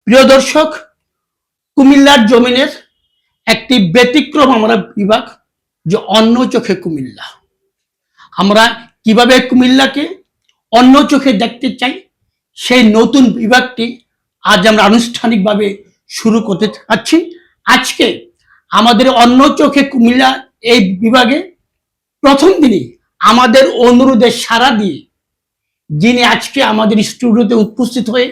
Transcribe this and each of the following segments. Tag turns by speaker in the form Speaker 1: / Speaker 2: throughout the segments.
Speaker 1: প্রিয় দর্শক, কুমিল্লার জমিনের একটি ব্যতিক্রম আমরা বিভাগ, যে অন্য চোখে কুমিল্লা। আমরা কিভাবে কুমিল্লাকে অন্য চোখে দেখতে চাই, সেই নতুন বিভাগটি আজ আমরা আনুষ্ঠানিকভাবে শুরু করতে চাচ্ছি। আজকে আমাদের অন্য চোখে কুমিল্লা এই বিভাগে প্রথম দিনই আমাদের অনুরোধে সাড়া দিয়ে যিনি আজকে আমাদের স্টুডিওতে উপস্থিত হয়ে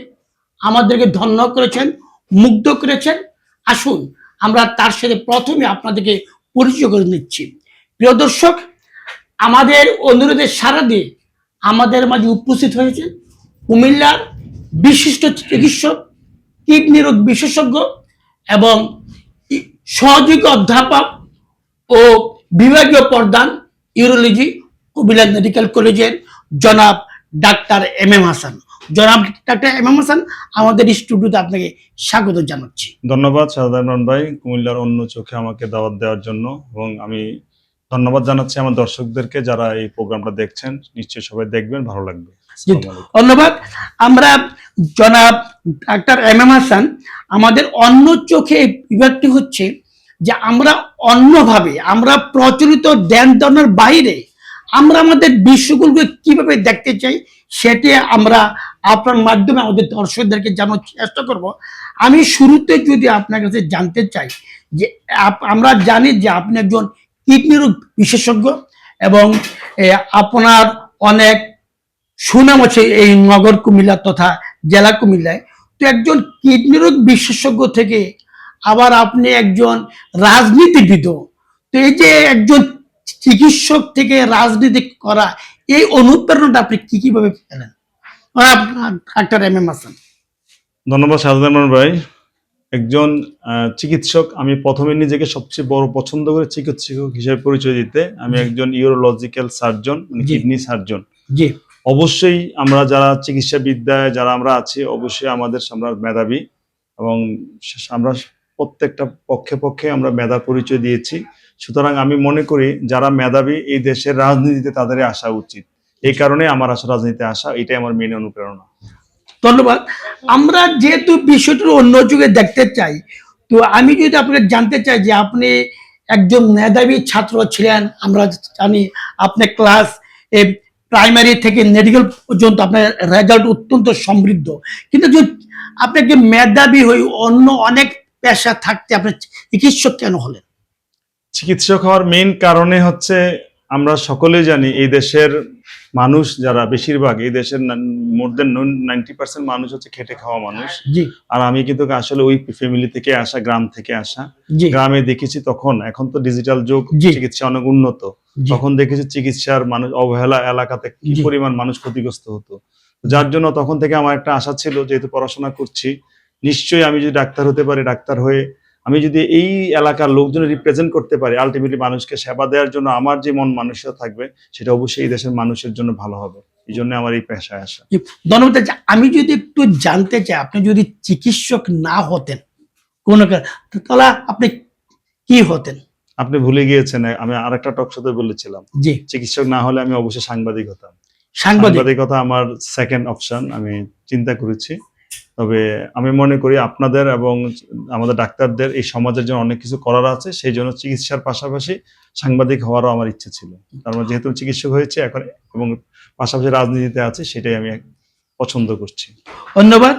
Speaker 1: আমাদেরকে ধন্য করেছেন, মুগ্ধ করেছেন, আসুন আমরা তার সাথে প্রথমে আপনাদেরকে পরিচয় করে নিচ্ছি। প্রিয় দর্শক, আমাদের অনুরোধে সাড়া দিয়ে আমাদের মাঝে উপস্থিত হয়েছে কুমিল্লার বিশিষ্ট চিকিৎসক, কিডনি রোগ বিশেষজ্ঞ এবং সহযোগী অধ্যাপক ও বিভাগীয় প্রধান ইউরোলজি কুমিল্লা মেডিকেল কলেজের জনাব ডাক্তার এম হাসান। জনাব ডাক্তার এম হাসান, আমাদের স্টুডিওতে আপনাকে স্বাগত জানাচ্ছি।
Speaker 2: ধন্যবাদ সাধারণ ভাই, কুমিল্লার অন্য চোখে আমাকে দাওয়াত দেওয়ার জন্য। এবং আমি ধন্যবাদ জানাচ্ছি আমার দর্শকদেরকে যারা এই প্রোগ্রামটা দেখছেন। নিশ্চয়ই সবাই দেখবেন, ভালো লাগবে।
Speaker 1: ধন্যবাদ। আমরা জনাব ডাক্তার এম হাসান, আমাদের অন্য চোখে বিভাগটি হচ্ছে যে আমরা অন্যভাবে, আমরা প্রচলিত ধ্যান ধারণার বাইরে আমরা আমাদের বিষয়গুলোকে কিভাবে দেখতে চাই, সেটি আমরা আপনার মাধ্যমে আমাদের দর্শকদেরকে জানার চেষ্টা করব। আমি শুরুতে যদি আপনার কাছে জানতে চাই যে আমরা জানি যে আপনি একজন কিডনি রোগ বিশেষজ্ঞ এবং আপনার অনেক সুনাম আছে এই নগর কুমিল্লা তথা জেলা কুমিল্লায়। তো একজন কিডনি রোগ বিশেষজ্ঞ থেকে আবার আপনি একজন রাজনীতিবিদ, তো এই যে একজন চিকিৎসক থেকে রাজনীতি করা, এই অনুপ্রেরণাটা আপনি কিভাবে পেলেন ডাক্তার এম হাসান?
Speaker 2: ধন্যবাদ সাধারণ ভাই। একজন চিকিৎসক, আমি প্রথমে নিজেকে সবচেয়ে বড় পছন্দ করে চিকিৎসক হিসেবে পরিচয় দিতে। আমি একজন ইউরোলজিক্যাল সার্জন, কিডনি সার্জন।
Speaker 1: জি,
Speaker 2: অবশ্যই আমরা যারা চিকিৎসা বিদ্যায় যারা আমরা আছি, অবশ্যই আমরা মেধাবী এবং আমরা প্রত্যেকটা পক্ষে আমরা মেধার পরিচয় দিয়েছি। সুতরাং আমি মনে করি যারা মেধাবী এই দেশের রাজনীতিতে তাদের আসা উচিত। এই কারণে আমার রাজনীতিতে আসা, এটাই আমার মেন অনুপ্রেরণা।
Speaker 1: ধন্যবাদ। আমরা যেহেতু বিষয়টি অন্য যুগে দেখতে চাই, তো আমি যদি আপনাকে জানতে চাই যে আপনি একজন মেধাবী ছাত্র ছিলেন, আমরা জানি আপনি ক্লাস প্রাইমারি থেকে মেডিকেল পর্যন্ত আপনার রেজাল্ট অত্যন্ত সমৃদ্ধ, কিন্তু যদি আপনাকে মেধাবী হয়ে অন্য অনেক পেশা থাকতে আপনি চিকিৎসক কেন হলেন?
Speaker 2: চিকিৎসক হওয়ার মেইন কারণে হচ্ছে আমরা সকলেই জানি এই দেশের মানুষ যারা বেশিরভাগ, এই দেশের মোর দেন 90% মানুষ হচ্ছে খেটে খাওয়া মানুষ। আর আমি কিন্তু আসলে ওই ফ্যামিলি থেকে আসা, গ্রাম থেকে আসা। গ্রামে দেখেছি তখন, এখন তো ডিজিটাল যুগ, চিকিৎসা অনেক উন্নত, তখন দেখেছি চিকিৎসার মানুষ অবহেলা, এলাকাতে কি পরিমাণ মানুষ ক্ষতিগ্রস্ত হতো। যার জন্য তখন থেকে আমার একটা আশা ছিল, যেহেতু পড়াশোনা করছি, নিশ্চয়ই আমি যদি ডাক্তার হতে পারি, ডাক্তার হয়ে আমি যদি এই এলাকার লোকজন রিপ্রেজেন্ট করতে পারি, আলটিমেটলি মানুষকে সেবা দেওয়ার জন্য আমার যে মন মানসিকতা থাকবে, সেটা অবশ্যই এই দেশের মানুষের জন্য ভালো হবে। এই জন্য আমার এই পেশায় আসা।
Speaker 1: ধন্যবাদ। আমি যদি একটু জানতে চাই, আপনি যদি চিকিৎসক না হতেন তাহলে আপনি কি হতেন?
Speaker 2: আপনি ভুলে গিয়েছেন, আমি আরেকটা টক শোতে বলেছিলাম, চিকিৎসক না হলে আমি অবশ্যই সাংবাদিক হতাম। সাংবাদিকতা আমার সেকেন্ড অপশন আমি চিন্তা করেছি। তবে আমি মনে করি আপনাদের এবং আমাদের ডাক্তারদের এই সমাজের জন্য অনেক কিছু করার আছে, সেই জন্য চিকিৎসার পাশাপাশি সাংবাদিক হওয়ারও আমার ইচ্ছে ছিল। তার মানে যেহেতু চিকিৎসক হয়েছে এখন এবং পাশাপাশি রাজনীতিতে আছে, সেটাই আমি পছন্দ করছি।
Speaker 1: ধন্যবাদ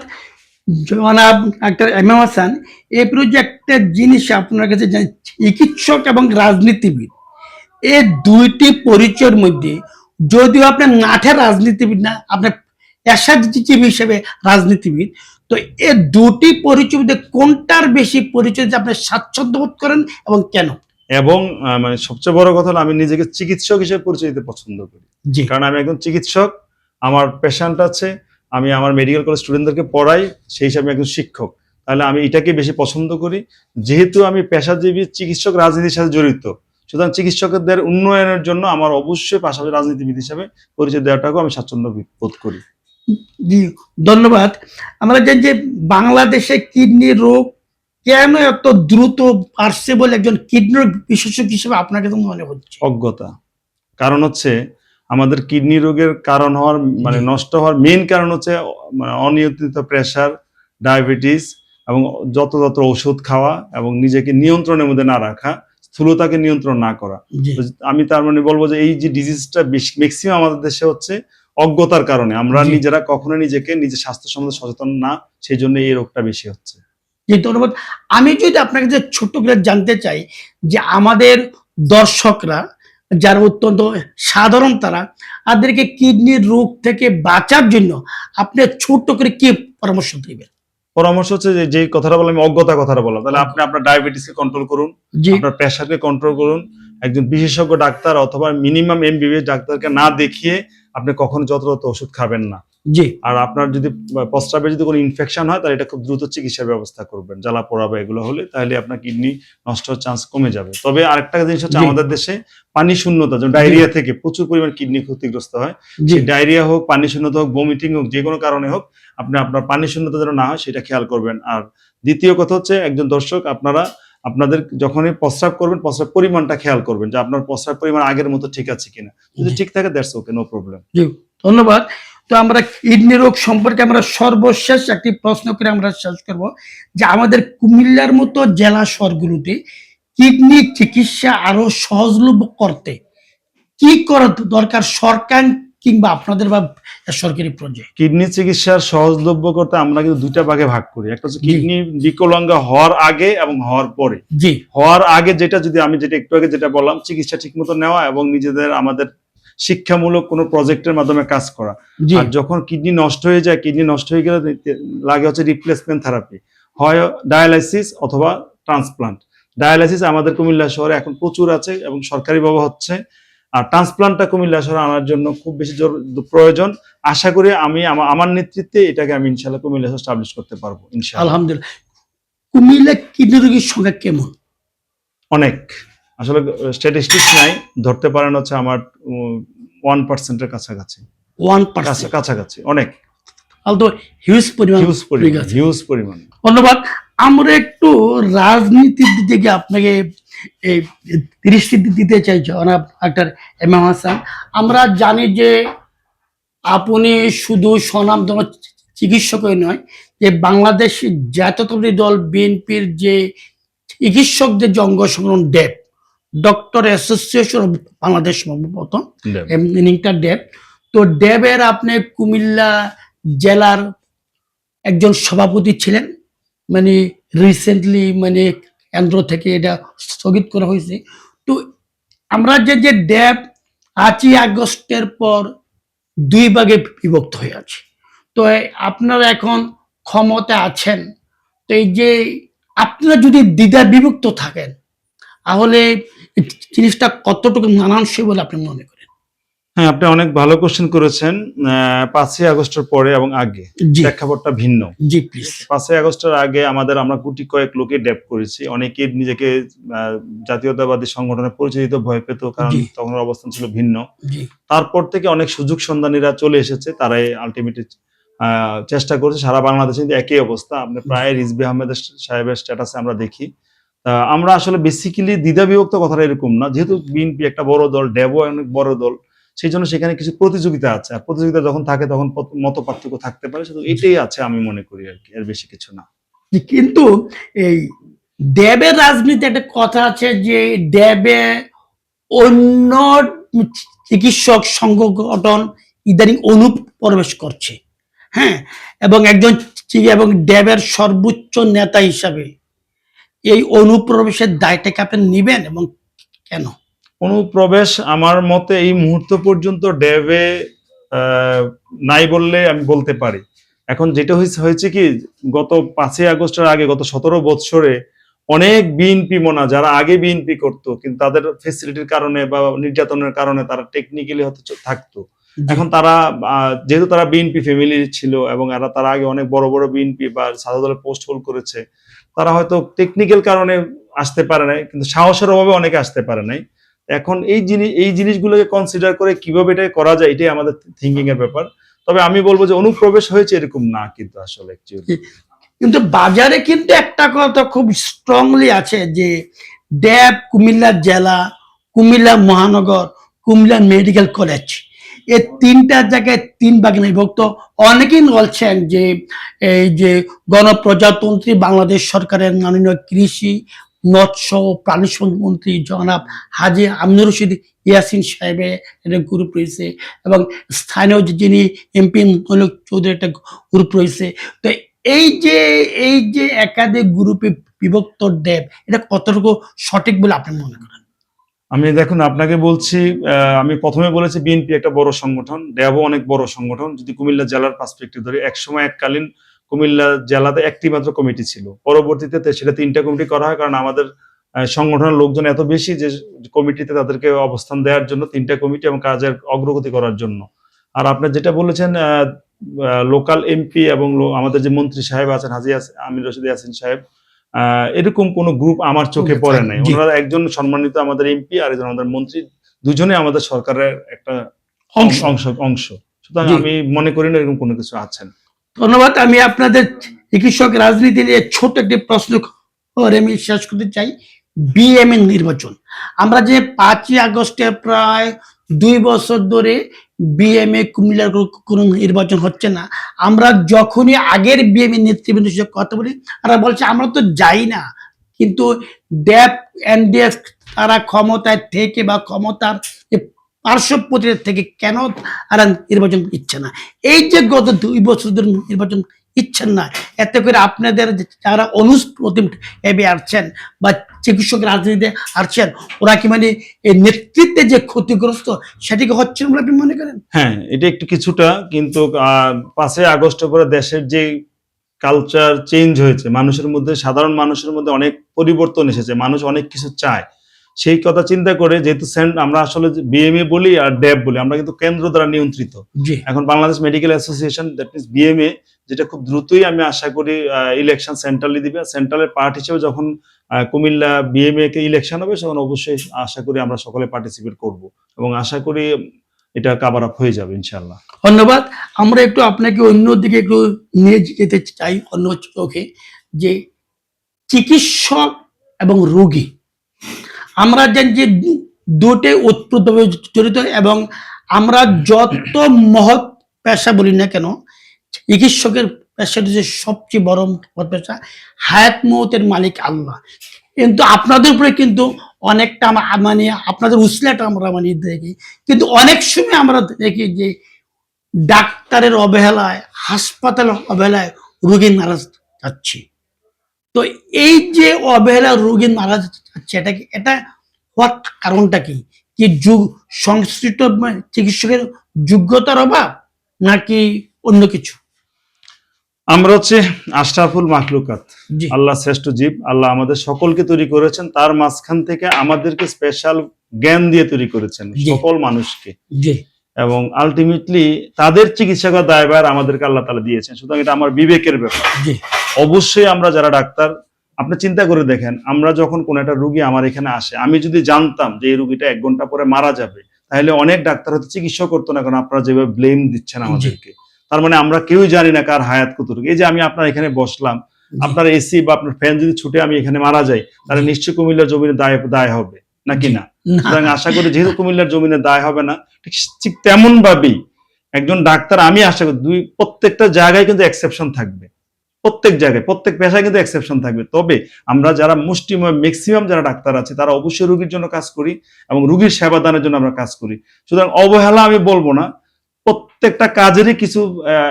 Speaker 1: জনাব ডাক্তার এম হাসান। এই প্রজেক্টের জিনিস আপনার কাছে জানি, চিকিৎসক এবং রাজনীতিবিদ এই দুইটি পরিচয়ের মধ্যে, যদিও আপনার মাঠের রাজনীতিবিদ না, আপনার পেশাজীবী হিসেবে রাজনীতিবিদ, তো এই দুটি পরিচয় মধ্যে কোনটার বেশি পরিচয় আপনি স্বাচ্ছন্দ্য বোধ করেন এবং কেন?
Speaker 2: এবং মানে সবচেয়ে বড় কথা হলো আমি নিজেকে চিকিৎসক হিসেবে পরিচয় দিতে পছন্দ করি, কারণ আমি একজন চিকিৎসক, আমার পেশেন্ট আছে, আমি আমার মেডিকেল কলেজ স্টুডেন্টদেরকে পড়াই, সেই হিসাবে একজন শিক্ষক। তাহলে আমি এটাকে বেশি পছন্দ করি। যেহেতু আমি পেশাজীবী চিকিৎসক রাজনীতির সাথে জড়িত, সুতরাং চিকিৎসকদের উন্নয়নের জন্য আমার অবশ্যই পাশাপাশি রাজনীতিবিদ হিসেবে পরিচয় দেওয়াটাকেও আমি স্বাচ্ছন্দ্য বোধ করি।
Speaker 1: জি, ধন্যবাদ। আমরা জানি যে বাংলাদেশে কিডনি রোগ কেন এত দ্রুত বাড়ছে বলে একজন কিডনি রোগ বিশেষজ্ঞ হিসেবে আপনাকে তো মনে হচ্ছে?
Speaker 2: অজ্ঞতা। কারণ হচ্ছে আমাদের কিডনি রোগের কারণ হওয়ার, মানে নষ্ট হওয়ার মেইন কারণ হচ্ছে মানে অনিয়ন্ত্রিত প্রেসার, ডায়াবেটিস এবং যত ওষুধ খাওয়া এবং নিজেকে নিয়ন্ত্রণের মধ্যে না রাখা, স্থূলতাকে নিয়ন্ত্রণ না করা।
Speaker 1: জি
Speaker 2: তো আমি তার মানে বলবো যে এই যে ডিজিজটা ম্যাক্সিমাম আমাদের দেশে হচ্ছে অজ্ঞতার কারণে, আমরা
Speaker 1: জি।
Speaker 2: নিজেরা কখনো নিজের স্বাস্থ্য সম্বন্ধে সচেতন না, সেই জন্য এই রোগটা বেশি হচ্ছে।
Speaker 1: জি ধন্যবাদ। আমি যদি আপনাকে যে ছোট্ট করে জানতে চাই যে আমাদের দর্শকরা যারা অত্যন্ত সাধারণ তাদেরকে কিডনির রোগ থেকে বাঁচার জন্য আপনি ছোট্ট করে কি পরামর্শ দিবেন?
Speaker 2: পরামর্শ হচ্ছে যে যেই কথাটা বললাম, আমি অজ্ঞতা কথাটা বললাম, তাহলে আপনি আপনার ডায়াবেটিসকে কন্ট্রোল করুন,
Speaker 1: জি
Speaker 2: আপনার প্রেশারকে কন্ট্রোল করুন। একজন বিশেষজ্ঞ ডাক্তার অথবা মিনিমাম এমবিবিএস ডাক্তারকে না দেখিয়ে আপনি কখনো যত ওষুধ খাবেন না।
Speaker 1: জি
Speaker 2: আর আপনার যদি প্রস্রাবে যদি কোনো ইনফেকশন হয় তাহলে এটা খুব দ্রুত চিকিৎসার ব্যবস্থা করবেন। জ্বালা পোড়া বা এগুলো হলে তাহলে আপনার কিডনি নষ্ট হওয়ার চান্স কমে যাবে। তবে আরেকটা জিনিস হচ্ছে
Speaker 1: জি।
Speaker 2: আমাদের দেশে পানি শূন্যতা, যেমন ডায়রিয়া থেকে প্রচুর পরিমাণ কিডনি ক্ষতিগ্রস্ত হয়।
Speaker 1: জি
Speaker 2: ডায়রিয়া হোক, পানি শূন্যতা হোক, ভমিটিং হোক, যে কোনো কারণে হোক, আপনি আপনার পানি শূন্যতা যেন না হয় সেটা খেয়াল করবেন। আর দ্বিতীয় কথা হচ্ছে একজন দর্শক, আপনাদের যখনই প্রস্রাব করবেন প্রস্রাব পরিমাণটা খেয়াল করবেন যে আপনার প্রস্রাব পরিমাণ আগের মতো ঠিক আছে কিনা। যদি
Speaker 1: জি।
Speaker 2: ঠিক থাকে দ্যাটস ওকে, নো প্রবলেম।
Speaker 1: জি ধন্যবাদ। তো আমরা কিডনি রোগ সম্পর্কে আমরা সর্বশেষ একটি প্রশ্ন করে আমরা শেষ করব যে আমাদের কুমিল্লার মতো জেলা শহরগুলোতে কিডনি চিকিৎসা আরো সহজলভ্য করতে কি করা দরকার, সরকার কিংবা আপনাদের বা সরকারি প্রজেক্ট?
Speaker 2: কিডনি চিকিৎসার সহজলভ্য করতে আমরা কিন্তু দুইটা ভাগে ভাগ করি। একটা হচ্ছে
Speaker 1: জি।
Speaker 2: কিডনি বিকলাঙ্গ হওয়ার আগে এবং হওয়ার পরে।
Speaker 1: জি
Speaker 2: হওয়ার আগে আমি একটু আগে যেটা বললাম, চিকিৎসা ঠিকমতো নেওয়া এবং আমাদের শিক্ষামূলক কোনো প্রজেক্টের মাধ্যমে কাজ করা।
Speaker 1: জি
Speaker 2: আর যখন কিডনি নষ্ট হয়ে যায়, কিডনি নষ্ট হয়ে গেলে লাগে হচ্ছে রিপ্লেসমেন্ট থেরাপি, হয় ডায়ালাইসিস অথবা ট্রান্সপ্লান্ট। ডায়ালাইসিস আমাদের কুমিল্লা শহরে এখন প্রচুর আছে এবং সরকারিভাবে হচ্ছে। আর ট্রান্সপ্লান্টটা কুমিল্লা শহরে আনার জন্য খুব বেশি প্রয়োজন। আশা করি আমার নেতৃত্বে এটাকে আমি ইনশাল্লাহ কুমিল্লা শহরে স্টাবলিশ করতে পারবো ইনশাল্লাহ।
Speaker 1: আলহামদুলিল্লাহ। কুমিল্লা কিডনি রোগীর সংখ্যা কেমন?
Speaker 2: অনেক, আসলে স্ট্যাটিস্টিক্স নাই, ধরতে পারেন হচ্ছে আমার 1% কাছাকাছি।
Speaker 1: 1%।
Speaker 2: কাছাকাছি অনেক
Speaker 1: তো হিউজ পরিমাণ
Speaker 2: হিউজ
Speaker 1: রোগ
Speaker 2: পরিমাণ
Speaker 1: আছে।
Speaker 2: হিউজ পরিমাণ।
Speaker 1: ধন্যবাদ। আমরা একটু রাজনীতির দিকে আপনাকে এই দৃষ্টি দিতে চাইছি ডাক্তার এমাম হাসান। আমরা জানি যে আপনি শুধু স্বনামধন্য চিকিৎসকই নয়, যে বাংলাদেশ জাতীয়তাবাদী দল বিএনপির যে চিকিৎসকদের যে অঙ্গ সংগঠন ড্যাব, ডক্টর অ্যাসোসিয়েশন অফ বাংলাদেশ সম্ভবত মিনিংটা ড্যাব। তো ড্যাবের আপনি কুমিল্লা জেলার একজন সভাপতি ছিলেন, মানে রিসেন্টলি মানে কেন্দ্র থেকে এটা স্থগিত করা হয়েছে। তো আমরা যে ড্যাব 5ই আগস্টের পর 2 ভাগে বিভক্ত হয়ে আছে। তো আপনারা এখন ক্ষমতা আছেন, তো এই যে আপনারা যদি দ্বিধা বিভক্ত থাকেন তাহলে জিনিসটা কতটুকু মানানসই বলে আপনি মনে করেন?
Speaker 2: হ্যাঁ, আপনি অনেক ভালো কোশ্চেন করেছেন। 5ই আগস্টের পরে এবং আগে
Speaker 1: জি
Speaker 2: প্রেক্ষাপটটা ভিন্ন।
Speaker 1: জি প্লিজ।
Speaker 2: 5ই আগস্টের আগে আমরা গুটি কয়েক লোকে ড্যাপ করেছি। অনেকে নিজেকে জাতীয়তাবাদী সংগঠনে পরিচয় দিতে ভয় পেত, কারণ
Speaker 1: জি
Speaker 2: তখন অবস্থান ছিল ভিন্ন।
Speaker 1: জি
Speaker 2: তারপর থেকে অনেক সুযোগ সন্ধানীরা চলে এসেছে, তারাই আলটিমেটলি চেষ্টা করছে। সারা বাংলাদেশে কিন্তু একই অবস্থা। আপনি প্রায় রিজভী আহমেদ সাহেবের স্ট্যাটাসে আমরা দেখি। আমরা আসলে বেসিক্যালি দ্বিধা বিভক্ত কথাটা এরকম না, যেহেতু বিএনপি একটা বড় দল, ড্যাবও অনেক বড় দল, সেই জন্য সেখানে কিছু প্রতিযোগিতা আছে। আর প্রতিযোগিতা যখন থাকে তখন মত পার্থক্য থাকতে পারে, শুধু এটাই আছে আমি মনে করি আর কি, এর বেশি কিছু না।
Speaker 1: কিন্তু এই ড্যাবের রাজনীতি একটা কথা আছে যে ড্যাবে অন্য চিকিৎসক সংগঠন ইদানিং অনুপ্রবেশ করছে, হ্যাঁ, এবং একজন এবং ড্যাবের সর্বোচ্চ নেতা হিসাবে এই অনুপ্রবেশের দায়টাকে আপনি নিবেন এবং কেন?
Speaker 2: অনুপ্রবেশ আমার মতে এই মুহূর্ত পর্যন্ত ড্যাবে নাই বললে আমি বলতে পারি। এখন যেটা হয়েছে কি, গত 5ই আগস্টের আগে গত 17 বছরে অনেক বিএনপি মোনা যারা আগে বিএনপি করতো, কিন্তু তাদের ফেসিলিটির কারণে বা নির্যাতনের কারণে তারা টেকনিক্যালি হয়তো থাকতো। এখন তারা যেহেতু তারা বিএনপি ফ্যামিলি ছিল এবং তারা আগে অনেক বড় বড় বিএনপি বা সাদা দলের পোস্ট হোল্ড করেছে, তারা হয়তো টেকনিক্যাল কারণে আসতে পারে নাই, কিন্তু সাহসের অভাবে অনেকে আসতে পারে নাই। এখন এই জিনিসগুলোকে কনসিডার করে কিভাবে এটা করা যায়, এটাই আমাদের থিঙ্কিং এর ব্যাপার। তবে আমি বলবো যে অনুপ্রবেশ হয়েছে এরকম না, কিন্তু আসলে অ্যাকচুয়ালি
Speaker 1: কিন্তু বাজারে কিন্তু একটা কথা খুব স্ট্রংলি আছে যে ড্যাব কুমিল্লা জেলা, কুমিল্লা মহানগর, কুমিল্লা মেডিকেল কলেজ, এই 3টা জায়গায় 3 ভাগে বিভক্ত। অনেকেই বলছেন যে এই যে গণপ্রজাতন্ত্রী বাংলাদেশ সরকারের মাননীয় কৃষি, মৎস্য ও প্রাণী সম্পদ মন্ত্রী জনাব হাজী আমিনুর রশিদ ইয়াসিন সাহেবের একটা গ্রুপ রয়েছে, এবং স্থানীয় যিনি এমপি মনির চৌধুরী একটা গ্রুপ রয়েছে। তো এই যে একাধিক গ্রুপে বিভক্ত ড্যাব, এটা কতটুকু সঠিক বলে আপনি মনে করেন?
Speaker 2: আমি দেখুন আপনাকে বলছি, আমি প্রথমে বলেছি বিএনপি একটা বড় সংগঠন, ড্যাবও অনেক বড় সংগঠন। যদি কুমিল্লা জেলার পার্সপেক্টিভ ধরি, একসময় এককালীন কুমিল্লা জেলাতে একটি মাত্র কমিটি ছিল, পরবর্তীতে সেটা 3টা কমিটি করা হয়, কারণ আমাদের সংগঠনের লোকজন এত বেশি যে কমিটিতে তাদেরকে অবস্থান দেওয়ার জন্য 3টা কমিটি এবং কাজের অগ্রগতি করার জন্য। আর আপনি যেটা বলেছেন লোকাল এমপি এবং আমাদের যে মন্ত্রী সাহেব আছেন হাজী আমির রশিদ ইয়াসিন সাহেব, এরকম কোন গ্রুপ আমার চোখে পড়ে নাই। ওনারা একজন সম্মানিত আমাদের এমপি আর একজন আমাদের মন্ত্রী, দুজনে আমাদের সরকারের একটা অংশ। সুতরাং আমি মনে করি না এরকম কোনো কিছু আছেন।
Speaker 1: ধন্যবাদ। আমি আপনাদের চিকিৎসক রাজনীতি নিয়ে ছোট একটি প্রশ্ন করে আমি শেষ করতে চাই। বিএমএ নির্বাচন, আমরা যে 5ই আগস্টে প্রায় 2 বছর ধরে বিএমএ কুমিল্লার কোনো নির্বাচন হচ্ছে না। আমরা যখনই আগের বিএমএ নেতৃবৃন্দের সাথে কথা বলি, তারা বলছে আমরা তো যাই না, কিন্তু ড্যাব এনডিএফ তারা ক্ষমতায় থেকে বা ক্ষমতার পার্শ্ব প্রতিরোধ থেকে কেন তারা নির্বাচন দিচ্ছে না? এই যে গত 2 বছর ধরে নির্বাচন ইচ্ছেন না, এতে করে আপনাদের যারা অনুষ্ঠিত আসছেন বা চিকিৎসক রাজনীতিতে আসছেন, ওরা কি মানে এই নেতৃত্বে যে ক্ষতিগ্রস্ত সেটিকে হচ্ছে বলে আপনি মনে করেন?
Speaker 2: হ্যাঁ, এটা একটু কিছুটা, কিন্তু 5ই আগস্টের পরে দেশের যে কালচার চেঞ্জ হয়েছে, মানুষের মধ্যে, সাধারণ মানুষের মধ্যে অনেক পরিবর্তন এসেছে, মানুষ অনেক কিছু চায়। সেই কথা চিন্তা করে, যেহেতু আমরা আসলে বিএমএ বলি আর ড্যাব বলি, আমরা কিন্তু কেন্দ্র দ্বারা নিয়ন্ত্রিত। এখন Bangladesh medical association, that means BMA, যেটা খুব দ্রুতই আমি আশা করি ইলেকশন সেন্ট্রালি দিবে। সেন্ট্রালের পার্ট হিসেবে যখন কুমিল্লা বিএমএ কে ইলেকশন হবে, তখন অবশ্যই আশা করি আমরা সকলে পার্টিসিপেট করব এবং আশা করি এটা কাভার আপ হয়ে যাবে ইনশাআল্লাহ।
Speaker 1: ধন্যবাদ। আমরা একটু আপনাকে অন্যদিকে একটু নিয়ে যেতে চাই, অন্য চোখে, যে চিকিৎসক এবং রোগী, আমরা জানি যে দুটোই ওতপ্রোতভাবে জড়িত, এবং আমরা যত মহৎ পেশা বলি না কেন, চিকিৎসকের পেশাটা যে সবচেয়ে বড় মহৎ পেশা। হায়াত মৌতের মালিক আল্লাহ, কিন্তু আপনাদের উপরে কিন্তু অনেকটা মানে আপনাদের উসিলাটা আমরা মানে দেখি, কিন্তু অনেক সময় আমরা দেখি যে ডাক্তারের অবহেলায়, হাসপাতালের অবহেলায় রোগী মারা যাচ্ছে। তো এই যে অবহেলা রোগী মারা যাচ্ছে, এটা হওয়ার কারণটা কি? কি সংশ্লিষ্ট চিকিৎসকের যোগ্যতার অভাব, নাকি অন্য কিছু?
Speaker 2: আমরা হচ্ছে আশরাফুল মাখলুকাত, আল্লাহ শ্রেষ্ঠ জীব। আল্লাহ আমাদের সকলকে তৈরি করেছেন, তার মাঝখান থেকে আমাদেরকে স্পেশাল জ্ঞান দিয়ে তৈরি করেছেন সকল মানুষকে, এবং আলটিমেটলি তাদের চিকিৎসার দায়ভার আমাদেরকে আল্লাহ তাআলা দিয়েছেন। সুতরাং এটা আমার বিবেকের ব্যাপার। অবশ্যই আমরা যারা ডাক্তার, আপনি চিন্তা করে দেখেন, আমরা যখন কোন একটা রুগী আমার এখানে আসে, আমি যদি জানতাম যে এই রুগীটা 1 ঘন্টা পরে মারা যাবে, তাহলে অনেক ডাক্তার হয়তো চিকিৎসা করতো না, কারণ আপনারা যেভাবে ব্লেম দিচ্ছেন আমাদেরকে। তার মানে আমরা কেউই জানি না কার হায়াত কতটুকু। এই যে আমি আপনার এখানে বসলাম, আপনার এসি বা আপনার ফ্যান যদি ছুটে আমি এখানে মারা যাই, তাহলে নিশ্চয়ই কুমিল্লার জমিনে দায় হবে নাকি না? সুতরাং আশা করি যেহেতু কুমিল্লার জমিনে দায় হবে না, ঠিক তেমন ভাবেই একজন ডাক্তার, আমি আশা করি প্রত্যেকটা জায়গায় কিন্তু এক্সেপশন থাকবে, প্রত্যেক জায়গায়, প্রত্যেক পেশায় কিন্তু এক্সেপশন থাকবে। তবে আমরা যারা মুষ্টিমেয় ম্যাক্সিমাম যারা ডাক্তার আছে, তারা অবশ্যই রোগীর জন্য কাজ করি এবং রোগীর সেবা দানের জন্য আমরা কাজ করি। সুতরাং অবহেলা আমি বলবো না, প্রত্যেকটা কাজেরই কিছু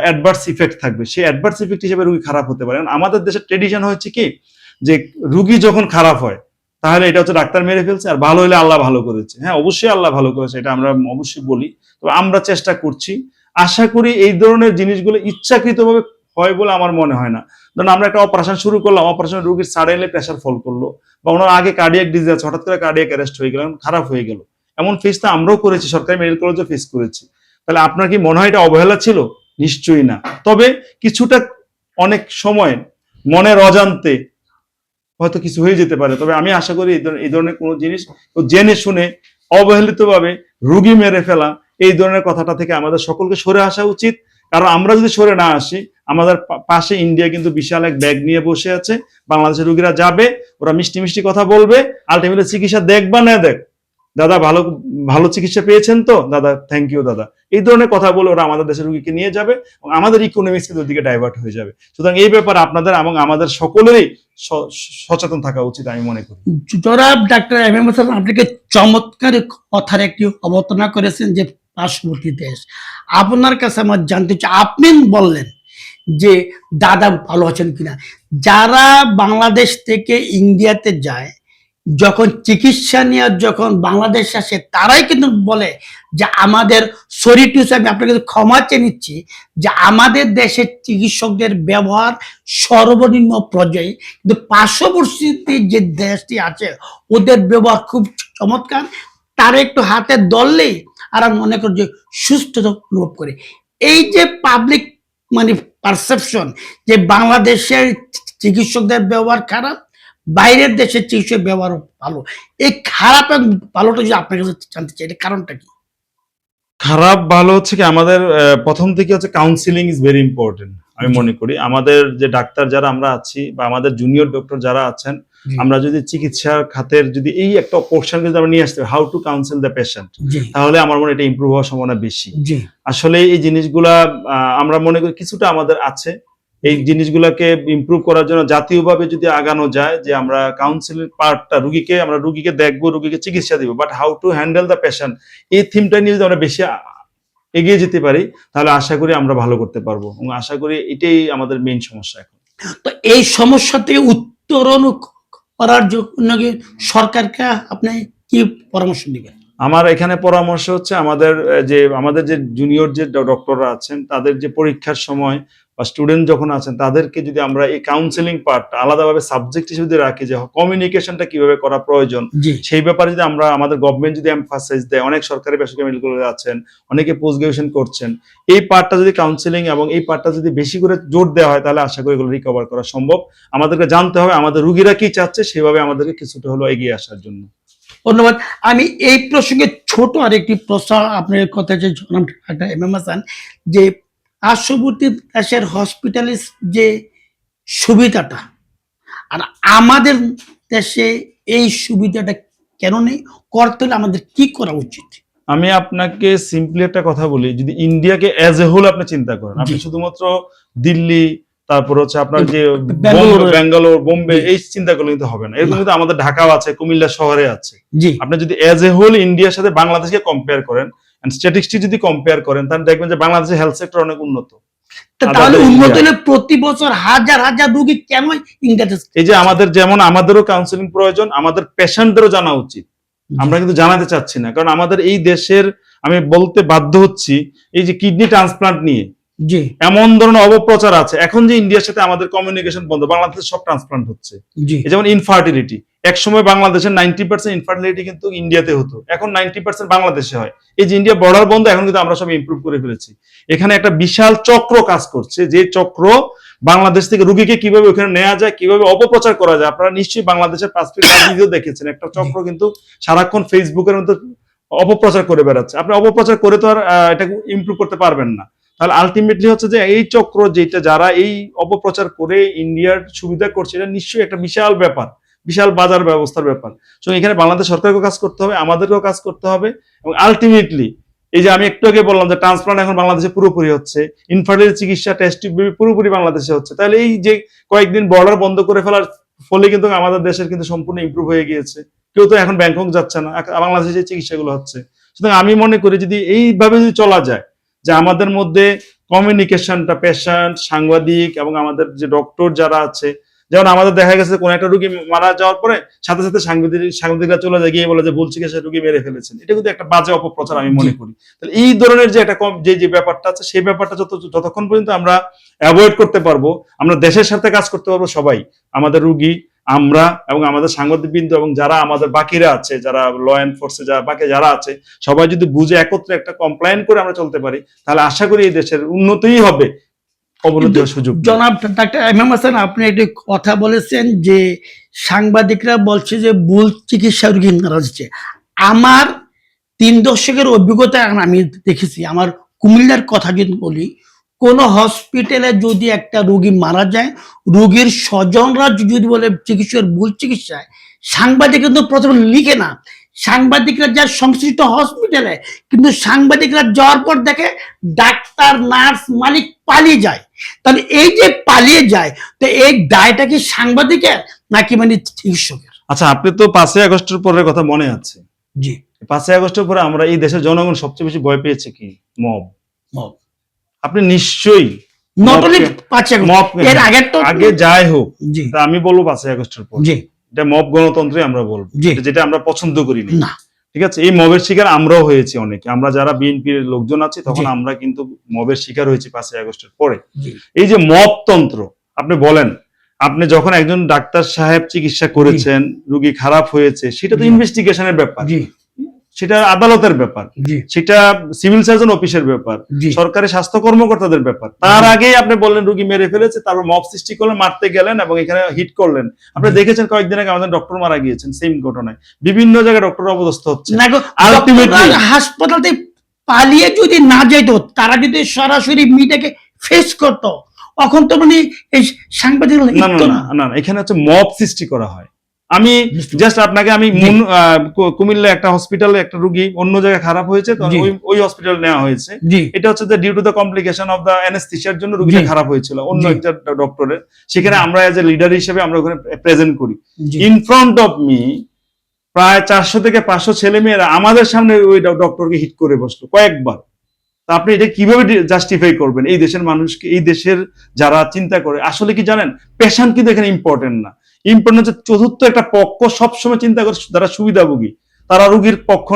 Speaker 2: অ্যাডভার্স ইফেক্ট থাকবে, সেই অ্যাডভার্স ইফেক্ট হিসেবে রোগী খারাপ হতে পারে। আমাদের দেশের ট্রেডিশন হচ্ছে কি, যে রোগী যখন খারাপ হয় তাহলে এটা হচ্ছে ডাক্তার মেরে ফেলছে, আর ভালো হলে আল্লাহ ভালো করেছে। হ্যাঁ, অবশ্যই আল্লাহ ভালো করেছে, এটা আমরা অবশ্যই বলি। তবে আমরা চেষ্টা করছি, আশা করি এই ধরনের জিনিসগুলো ইচ্ছাকৃতভাবে হয় বলে আমার মনে হয় না। ধরুন আমরা একটা অপারেশন শুরু করলাম, অপারেশন রোগীর সাডেনলি প্রেশার ফল করলো, বা ওনার আগে কার্ডিয়াক ডিজিজ আছে, হঠাৎ করে কার্ডিয়াক অ্যারেস্ট হয়ে গেল, খারাপ হয়ে গেল, এমন ফেস তো আমরাও করেছি, সরকারি মেডিকেল কলেজে ফেস করেছি। তাহলে আপনার কি মনে হয় এটা অবহেলা ছিল? নিশ্চয়ই না। তবে কিছুটা অনেক সময় মনের অজান্তে হয়তো কিছু হয়ে যেতে পারে। তবে আমি আশা করি এই ধরনের কোনো জিনিস জেনে শুনে অবহেলিতভাবে রোগী মেরে ফেলা, এই ধরনের কথাটা থেকে আমাদের সকলকে সরে আসা উচিত। কারণ আমরা যদি সরে না আসি, আমাদের পাশে ইন্ডিয়া কিন্তু বিশাল এক ব্যাগ নিয়ে বসে আছে, বাংলাদেশের রোগীরা যাবে, ওরা মিষ্টি মিষ্টি কথা বলবে, আলটিমেটলি চিকিৎসা দেখ বা না দেখ, দাদা ভালো ভালো চিকিৎসা পেয়েছেন তো দাদা, থ্যাংক ইউ দাদা, এই ধরনের কথা বলে ওরা আমাদের দেশের রোগীকে নিয়ে যাবে এবং আমাদের ইকোনমিক্স কিন্তু ওদিকে ডাইভার্ট হয়ে যাবে। সুতরাং এই ব্যাপারে আপনাদের এবং আমাদের সকলেরই সচেতন থাকা উচিত আমি মনে করি।
Speaker 1: জনাব ডাক্তার এম এম হাসান, আপনাকে চমৎকার কথার একটি অবতারণা করেছেন যে পার্শ্ববর্তী দেশ। আপনার কাছে আমার জানতে চাই, আপনি বললেন যে দাদা ভালো আছেন কিনা। যারা বাংলাদেশ থেকে ইন্ডিয়াতে যায়, যখন চিকিৎসা নিয়ে যখন বাংলাদেশ আসে, তারাই কিন্তু বলে যে আমাদের সরি টু সে, আমি আপনাকে ক্ষমা চেয়ে নিচ্ছি, যে আমাদের দেশের চিকিৎসকদের ব্যবহার সর্বনিম্ন পর্যায়ে, কিন্তু পার্শ্ববর্তী যে দেশটি আছে ওদের ব্যবহার খুব চমৎকার। তার একটু হাতে ধরলেই আর মনে করি যে সুস্থতা অনুভব করে। এই যে পাবলিক মানে পারসেপশন যে বাংলাদেশের চিকিৎসকদের ব্যবহার খারাপ, বাইরের দেশের চিকিৎসক ব্যবহার ভালো, এই খারাপ এবং ভালোটা যদি আপনার কাছে জানতে চাই, এটা কারণটা কি?
Speaker 2: খারাপ ভালো হচ্ছে কি, আমাদের প্রথম থেকে হচ্ছে কাউন্সিলিং ইজ ভেরি ইম্পর্টেন্ট আমি মনে করি। আমাদের যে ডাক্তার যারা আমরা আছি বা আমাদের জুনিয়র ডক্টর যারা আছেন, আমরা যদি চিকিৎসা খাতের যদি এই একটা পোর্শন যদি আমরা নিয়ে আসতে how to council the patient, তাহলে আমার মনে হয় এটা ইমপ্রুভ হওয়ার সম্ভাবনা বেশি। আসলে এই জিনিসগুলা আমরা মনে করি কিছুটা আমাদের আছে। এই জিনিসগুলোকে ইমপ্রুভ করার জন্য জাতীয়ভাবে যদি আগানো যায় যে আমরা কাউন্সিলিং পার্টটা আমরা রুগীকে দেখবো, রুগীকে চিকিৎসা দিব, but how to handle the patient, এই থিমটা নিয়ে যদি আমরা বেশি এগিয়ে যেতে পারি তাহলে আশা করি আমরা ভালো করতে পারবো। এবং আশা করি এটাই আমাদের মেইন সমস্যা এখন।
Speaker 1: তো এই সমস্যা থেকে উত্তরণ করার জন্য সরকারকে আপনি কি পরামর্শ দিবেন?
Speaker 2: আমার এখানে পরামর্শ হচ্ছে আমাদের যে জুনিয়র যে ডক্টররা আছেন তাদের যে পরীক্ষার সময় বা স্টুডেন্ট যখন আছেন তাদেরকে যদি আমরা এই কাউন্সিলিং পার্টটা আলাদাভাবে সাবজেক্ট হিসেবে রাখি, যে কমিউনিকেশনটা কিভাবে করা প্রয়োজন সেই ব্যাপারে যদি আমরা আমাদের গভর্নমেন্ট যদি এমফাসাইজ দেয়, অনেক সরকারি বেসরকারি মেডিকেল কলেজ আছেন, অনেকে পোস্ট গ্রাজুয়েশন করছেন, এই পার্টটা যদি কাউন্সিলিং এবং এই পার্টটা যদি বেশি করে জোর দেওয়া হয় তাহলে আশা করি এগুলো রিকভার করা সম্ভব। আমাদেরকে জানতে হবে আমাদের রুগীরা কি চাচ্ছে, সেভাবে আমাদেরকে কিছুটা হলো এগিয়ে আসার জন্য।
Speaker 1: ধন্যবাদ। আমি এই প্রসঙ্গে ছোট আরেকটি প্রশ্ন আপনার কথা যে ডাক্তার এম এম হাসান, যে পার্শ্ববর্তী দেশের হসপিটালের যে সুবিধাটা আর আমাদের দেশে এই সুবিধাটা কেন নেই, করতে হলে আমাদের কি করা উচিত?
Speaker 2: আমি আপনাকে সিম্পলি একটা কথা বলি, যদি ইন্ডিয়াকে অ্যাজ এ হোল আপনি চিন্তা করেন, আপনি শুধুমাত্র দিল্লি তারপর হচ্ছে আপনার যে ব্যাঙ্গালোর বোম্বে এই চিন্তা করলে কিন্তু হবে না। এরকম কিন্তু আমাদের ঢাকাও আছে, কুমিল্লা শহরে আছে। আপনি যদি অ্যাজ এ হোল ইন্ডিয়ার সাথে বাংলাদেশকে কম্পেয়ার করেন এন্ড স্ট্যাটিস্টিক্স যদি কম্পেয়ার করেন তাহলে দেখবেন যে বাংলাদেশের হেলথ সেক্টর অনেক উন্নত।
Speaker 1: তাহলে উন্নত হলে প্রতি বছর হাজার হাজার রোগী কেন ইন্ডিয়াতে?
Speaker 2: এই যে আমাদের যেমন আমাদেরও কাউন্সিলিং প্রয়োজন, আমাদের পেশেন্টদেরও জানা উচিত। আমরা কিন্তু জানাতে চাচ্ছি না, কারণ আমাদের এই দেশের আমি বলতে বাধ্য হচ্ছি এই যে কিডনি ট্রান্সপ্লান্ট নিয়ে এমন ধরনের অপপ্রচার আছে। এখন যে ইন্ডিয়ার সাথে আমাদের কমিউনিকেশন বন্ধ, বাংলাদেশে সব ট্রান্সপ্লান্ট হচ্ছে। যেমন ইনফার্টিলিটি, একসময় বাংলাদেশের 90% ইনফার্টিলিটি কিন্তু ইন্ডিয়াতে হতো, এখন 90% বাংলাদেশে হয়। এই যে ইন্ডিয়া বর্ডার বন্ধ, এখন কিন্তু আমরা সব ইমপ্রুভ করে ফেলেছি। এখানে একটা বিশাল চক্র কাজ করছে, যে চক্র বাংলাদেশ থেকে রুগীকে কিভাবে ওখানে নেওয়া যায়, কিভাবে অপপ্রচার করা যায়। আপনারা নিশ্চয়ই বাংলাদেশের পাসপোর্ট ভিডিও দেখেছেন, একটা চক্র কিন্তু সারাক্ষণ ফেসবুকের মধ্যে অপপ্রচার করে বেড়াচ্ছে। আপনি অপপ্রচার করে তো আর এটা ইমপ্রুভ করতে পারবেন না। তাহলে আলটিমেটলি হচ্ছে যে এই চক্র যেটা যারা এই অপপ্রচার করে ইন্ডিয়ার সুবিধা করছে, এটা নিশ্চয়ই একটা বিশাল ব্যাপার, বিশাল বাজার ব্যবস্থার ব্যাপার। তো এখানে বাংলাদেশ সরকারকেও কাজ করতে হবে, আমাদেরকেও কাজ করতে হবে। এবং আলটিমেটলি এই যে আমি একটু আগে বললাম যে ট্রান্সপ্লান্ট এখন বাংলাদেশে পুরোপুরি হচ্ছে, ইনফার্টিলিটি চিকিৎসা টেস্ট টিউব পুরোপুরি বাংলাদেশে হচ্ছে। তাহলে এই যে কয়েকদিন বর্ডার বন্ধ করে ফেলার ফলে কিন্তু আমাদের দেশের কিন্তু সম্পূর্ণ ইমপ্রুভ হয়ে গিয়েছে। কেউ তো এখন ব্যাংকক যাচ্ছে না, বাংলাদেশে যে চিকিৎসাগুলো হচ্ছে। সুতরাং আমি মনে করি যদি এইভাবে যদি চলা যায়, যে আমাদের মধ্যে কমিউনিকেশনটা পেশেন্ট, সাংবাদিক এবং আমাদের যে ডক্টর যারা আছে, যেমন আমাদের দেখা গেছে কোন একটা রোগী মারা যাওয়ার পরে সাথে সাথে সাংবাদিকরা চলে যায় গিয়ে বলে যে ভুল চিকিৎসা রোগী মেরে ফেলেছেন, এটা কিন্তু একটা বাজে অপপ্রচার আমি মনে করি। তাহলে এই ধরনের যে একটা যে ব্যাপারটা আছে, সেই ব্যাপারটা যতক্ষণ পর্যন্ত আমরা অ্যাভয়েড করতে পারবো, আমরা দেশের সাথে কাজ করতে পারবো সবাই, আমাদের রুগী, আমরা এবং আমাদের সাংবাদিকবৃন্দ এবং যারা আমাদের বাকিরা আছে, যারা ল এনফোর্সে বাকি যারা আছে, সবাই যদি বুঝে একত্রে একটা কমপ্লায়েন করে আমরা চলতে পারি, তাহলে আশা করি এই দেশের উন্নতিই হবে, অবনতির সুযোগ।
Speaker 1: জনাব ডাক্তার এম এম হাসান, আপনি একটি কথা বলেছেন যে সাংবাদিকরা বলছে যে ভুল চিকিৎসা রোগী মারা যাচ্ছে। আমার 3 দশকের অভিজ্ঞতা আমি দেখেছি, আমার কুমিল্লার কথা যদি বলি, কোন হসপিটালে যদি একটা রোগী মারা যায়, রোগীর স্বজনরা যদি বলে চিকিৎসার ভুল চিকিৎসায়, সাংবাদিক কিন্তু প্রথমে লিখে না সাংবাদিকরা যা সংশ্লিষ্ট হসপিটালে, কিন্তু সাংবাদিকরা যাওয়ার পর দেখে ডাক্তার, নার্স, মালিক পালিয়ে যায়। তাহলে এই যে পালিয়ে যায়, তো এই দায়টা কি সাংবাদিকের নাকি মানে চিকিৎসকের?
Speaker 2: আচ্ছা, আপনি তো 5ই আগস্টের পরের কথা মনে আছে।
Speaker 1: জি।
Speaker 2: 5ই আগস্টের পরে আমরা এই দেশের জনগণ সবচেয়ে বেশি ভয় পেয়েছে কি? মব।
Speaker 1: মব।
Speaker 2: আপনি নিশ্চয়ই
Speaker 1: নট অনলি 5
Speaker 2: মব,
Speaker 1: এর আগের তো
Speaker 2: আগে যাই হোক,
Speaker 1: জি
Speaker 2: তা আমি বলবো 5ই আগস্টের পর
Speaker 1: জি
Speaker 2: এটা মব গণতন্ত্রই আমরা বলবো,
Speaker 1: জি।
Speaker 2: যেটা আমরা পছন্দ করি না।
Speaker 1: না।
Speaker 2: ঠিক আছে, এই মবের শিকার আমরাও হয়েছি অনেকে। আমরা যারা বিএনপির লোকজন আছি তখন
Speaker 1: জি।
Speaker 2: আমরা কিন্তু মবের শিকার হয়েছি 5ই আগস্টের পরে।
Speaker 1: জি
Speaker 2: এই যে মবতন্ত্র, আপনি বলেন, আপনি যখন একজন ডাক্তার সাহেব চিকিৎসা করেছেন, রোগী খারাপ হয়েছে, সেটা তো
Speaker 1: জি।
Speaker 2: ইনভেস্টিগেশনের ব্যাপার,
Speaker 1: জি
Speaker 2: সেটা আদালতের ব্যাপার,
Speaker 1: জি
Speaker 2: সেটা সিভিল সার্জন অফিসের ব্যাপার,
Speaker 1: জি
Speaker 2: সরকারি স্বাস্থ্য কর্মকর্তাদের ব্যাপার। তার আগেই আপনি বললেন রোগী মেরে ফেলেছে, তারপর মব সৃষ্টি করলেন, মারতে গেলেন এবং এখানে হিট করলেন। আপনি
Speaker 1: জি।
Speaker 2: দেখেছেন কয়েকদিন আগে আমাদের ডক্টর মারা গিয়েছেন সেম ঘটনায়। বিভিন্ন জায়গায় ডক্টর অবস্থা হচ্ছে।
Speaker 1: না গো,
Speaker 2: Ultimately-
Speaker 1: ডক্টররা হাসপাতাল থেকে পালিয়ে যদি না যেত, তারা যদি সরাসরি মিডিয়াকে ফেস করত, তখন তো মানে এই সাংবাদিক
Speaker 2: না না না না না, এখানে হচ্ছে মব সৃষ্টি করা হয়। আমি জাস্ট আপনাকে আমি কুমিল্লা একটা হসপিটালে একটা রোগী অন্য জায়গায় খারাপ হয়েছে, তো
Speaker 1: জি।
Speaker 2: ওই হসপিটালে নেওয়া হয়েছে।
Speaker 1: জি
Speaker 2: এটা হচ্ছে যে due to the complication of the অ্যানেস্থেসিয়ার জন্য রোগীটা
Speaker 1: জি।
Speaker 2: খারাপ হয়েছিল অন্য
Speaker 1: জি।
Speaker 2: একটা ডক্টরের। সেখানে আমরা এজ এ লিডার হিসেবে আমরা ওখানে প্রেজেন্ট করি।
Speaker 1: জি
Speaker 2: ইন ফ্রন্ট অফ মি প্রায় 400 থেকে 500 ছেলে মেয়েরা আমাদের সামনে ওই ডক্টরকে হিট করে বসলো কয়েকবার। তা আপনি এটা কিভাবে জাস্টিফাই করবেন? এই দেশের মানুষকে, এই দেশের যারা চিন্তা করে, আসলে কি জানেন, পেশেন্ট কিন্তু এখানে ইম্পর্টেন্ট না। ইম্পর্টেন্ট হচ্ছে চতুর্থ একটা পক্ষ সবসময় চিন্তা করে যারা সুবিধাভোগী, তারা রোগীর পক্ষ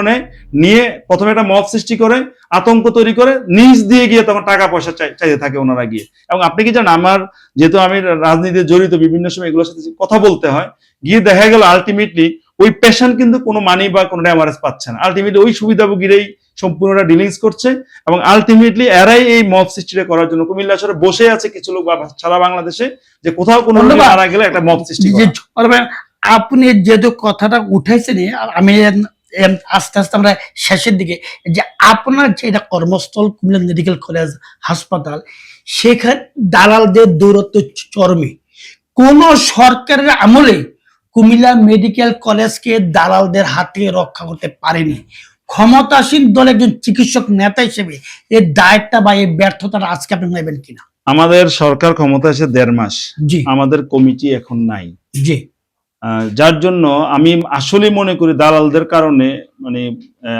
Speaker 2: নিয়ে প্রথমে একটা মব সৃষ্টি করে, আতঙ্ক তৈরি করে, নিজ দিয়ে গিয়ে তখন টাকা পয়সা চাইতে থাকে ওনারা গিয়ে। এবং আপনি কি জানেন, আমার যেহেতু আমি রাজনীতিতে জড়িত, বিভিন্ন সময় এগুলোর সাথে কথা বলতে হয়, গিয়ে দেখা গেল আলটিমেটলি ওই পেশেন্ট কিন্তু কোনো মানি বা কোনো ড্যামারেজ পাচ্ছে না। আলটিমেটলি ওই সুবিধাভোগীরাই সম্পূর্ণটা ডিলিংস করছে এবং আলটিমেটলি এরাই এই মব সৃষ্টিটা করার জন্য কুমিল্লা শহরে বসে আছে কিছু লোক বা সারা বাংলাদেশে, যে কোথাও কোনো রোগী মারা গেলে একটা মব সৃষ্টি
Speaker 1: যে
Speaker 2: করা।
Speaker 1: আপনি যেহেতু কথাটা উঠাইছেন, আমি আস্তে আস্তে আমরা শেষের দিকে, যে আপনার যে এটা কর্মস্থল কুমিল্লা মেডিকেল কলেজ হাসপাতাল, সেখানে দালালদের দৌরত্ব চরমে। কোন সরকারের আমলে কুমিল্লা মেডিকেল কলেজকে দালালদের হাত থেকে রক্ষা করতে পারেনি। ক্ষমতাসীন দল একজন চিকিৎসক নেতা হিসেবে এই দায়টা বা এই ব্যর্থতাটা আজকে আপনি নেবেন কিনা?
Speaker 2: আমাদের সরকার ক্ষমতা এসে 1.5 মাস,
Speaker 1: জি
Speaker 2: আমাদের কমিটি এখন নাই।
Speaker 1: জি
Speaker 2: যার জন্য আমি আসলে মনে করি দালালদের কারণে মানে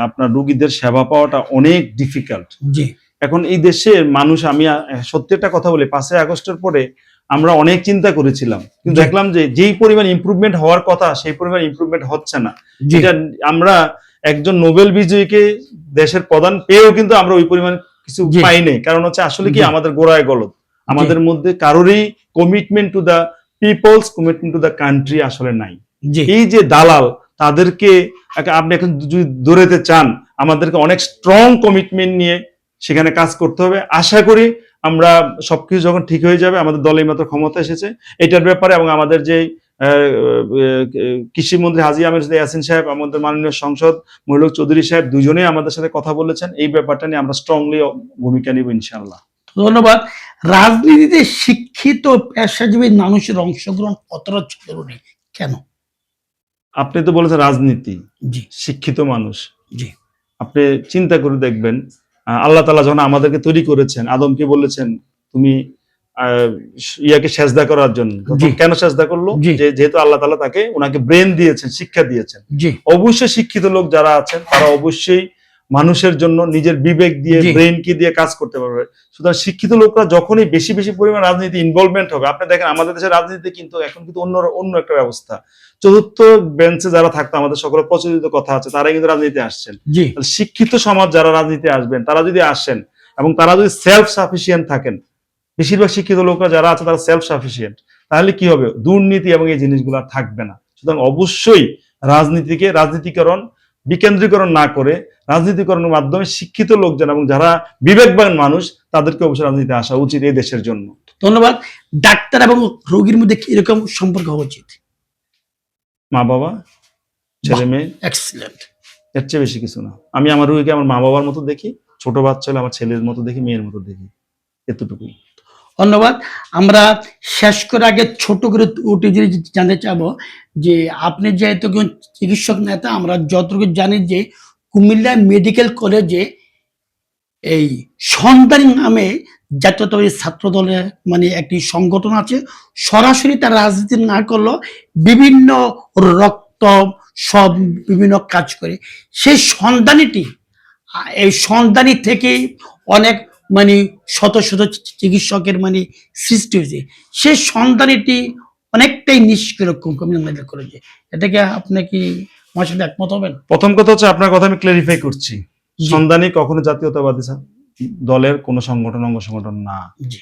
Speaker 2: আপনার রোগীদের সেবা পাওয়াটা অনেক ডিফিকাল্ট।
Speaker 1: জি
Speaker 2: এখন এই দেশের মানুষ, আমি সত্যি একটা কথা বলি, 5ই আগস্টের পরে আমরা অনেক চিন্তা করেছিলাম, কিন্তু
Speaker 1: জি।
Speaker 2: দেখলাম যে যেই পরিমাণ ইমপ্রুভমেন্ট হওয়ার কথা সেই পরিমাণ ইমপ্রুভমেন্ট হচ্ছে না।
Speaker 1: জি
Speaker 2: এটা আমরা একজন নোবেল বিজয়ীকে দেশের প্রধান পেয়েও কিন্তু আমরা ওই পরিমাণ কিছু
Speaker 1: জি।
Speaker 2: পাই নাই। কারণ হচ্ছে আসলে কি
Speaker 1: জি।
Speaker 2: আমাদের গোড়ায় গলদ, আমাদের মধ্যে কারোরই commitment to the peoples, commitment to the country আসলে নাই।
Speaker 1: জি
Speaker 2: এই যে দালাল, তাদেরকে আপনি এখন যদি দৌড়াতে চান, আমাদেরকে অনেক স্ট্রং কমিটমেন্ট নিয়ে সেখানে কাজ করতে হবে। আশা করি আমরা সবকিছু যখন ঠিক হয়ে যাবে, আমাদের দলে মাত্র ক্ষমতা এসেছে এটার ব্যাপারে, এবং আমাদের যে কৃষিমন্ত্রী হাজী আমির ইয়াসিন সাহেব, আমাদের মাননীয় সংসদ মহিলক চৌধুরী সাহেব, দুজনেই আমাদের সাথে কথা বলেছেন। এই ব্যাপারটা নিয়ে আমরা স্ট্রংলি ভূমিকা নিব ইনশাআল্লাহ।
Speaker 1: ধন্যবাদ। রাজনীতিতে শিক্ষিত পেশাজীবী মানুষের অংশগ্রহণ কতটা জরুরি, কেন?
Speaker 2: আপনি তো বলেছেন রাজনীতি,
Speaker 1: জি
Speaker 2: শিক্ষিত মানুষ।
Speaker 1: জি
Speaker 2: আপনি চিন্তা করে দেখবেন, আল্লাহ তাআলা যখন আমাদেরকে তৈরি করেছেন, আদমকে বলেছেন তুমি ইয়াকে সেজদা করার জন্য,
Speaker 1: জি।
Speaker 2: কেন সেজদা করলো?
Speaker 1: জি।
Speaker 2: যেহেতু আল্লাহ তাআলা ওনাকে ব্রেন দিয়েছেন, শিক্ষা দিয়েছেন।
Speaker 1: জি
Speaker 2: অবশ্যই শিক্ষিত লোক যারা আছেন তারা অবশ্যই মানুষের জন্য নিজের বিবেক দিয়ে,
Speaker 1: জি।
Speaker 2: ব্রেনকে দিয়ে কাজ করতে পারবে। সুতরাং শিক্ষিত লোকরা যখনই বেশি বেশি পরিমাণ রাজনীতি ইনভলভমেন্ট হবে, আপনি দেখেন আমাদের দেশের রাজনীতি কিন্তু এখন কিন্তু অন্য একটা ব্যবস্থা। চতুর্থ বেঞ্চে যারা থাকতো, আমাদের সকলের প্রচলিত কথা আছে, তারাই কিন্তু রাজনীতি আসছেন।
Speaker 1: জি
Speaker 2: শিক্ষিত সমাজ যারা রাজনীতি আসবেন, তারা যদি আসেন এবং তারা যদি সেলফ সাফিসিয়েন্ট থাকেন, বেশিরভাগ শিক্ষিত লোকরা যারা আছে তারা সেলফ সাফিসিয়েন্ট, তাহলে কি হবে? দুর্নীতি এবং এই জিনিসগুলো আর থাকবে না। সুতরাং অবশ্যই রাজনীতিকরণ, বিকেন্দ্রীকরণ না করে রাজনীতিকরণের মাধ্যমে শিক্ষিত লোকজন এবং যারা বিবেকবান মানুষ, তাদেরকে অবশ্যই রাজনীতিতে আসা উচিত এই দেশের জন্য।
Speaker 1: ধন্যবাদ। ডাক্তার এবং রোগীর মধ্যে কিরকম সম্পর্ক হওয়া উচিত?
Speaker 2: মা বাবা, ছেলে মেয়ে,
Speaker 1: এক্সিলেন্ট।
Speaker 2: এর চেয়ে বেশি কিছু না। আমি আমার রোগীকে আমার মা বাবার মতো দেখি, ছোট বাচ্চা হলে আমার ছেলের মতো দেখি, মেয়ের মতো দেখি, এতটুকুই।
Speaker 1: ধন্যবাদ। আমরা শেষ করে আগে ছোট করে উঠে যদি জানতে চাবো যে আপনি যেহেতু একজন চিকিৎসক নেতা, আমরা যতটুকু জানি যে কুমিল্লা মেডিকেল কলেজে এই সন্তানী নামে জাতীয়তাবাদী ছাত্র দলের মানে একটি সংগঠন আছে। সরাসরি তারা রাজনীতি না করলেও বিভিন্ন রক্ত সব বিভিন্ন কাজ করে। সেই সন্ধানীটি এই সন্ধানী থেকেই অনেক মানে শত শত চিকিৎসকের মানে সৃষ্টি হয়েছে। সেই সন্ধানীটি অনেকটাই নিষ্ক্রিয় কুমিল্লা মেডিকেল কলেজে। এটাকে আপনি কি আমার সাথে একমত হবেন?
Speaker 2: প্রথম কথা হচ্ছে আপনার কথা আমি ক্লারিফাই করছি,
Speaker 1: জি।
Speaker 2: সন্ধানী কখনো জাতীয়তাবাদী দলের কোন সংগঠন অঙ্গ সংগঠন না।
Speaker 1: জি।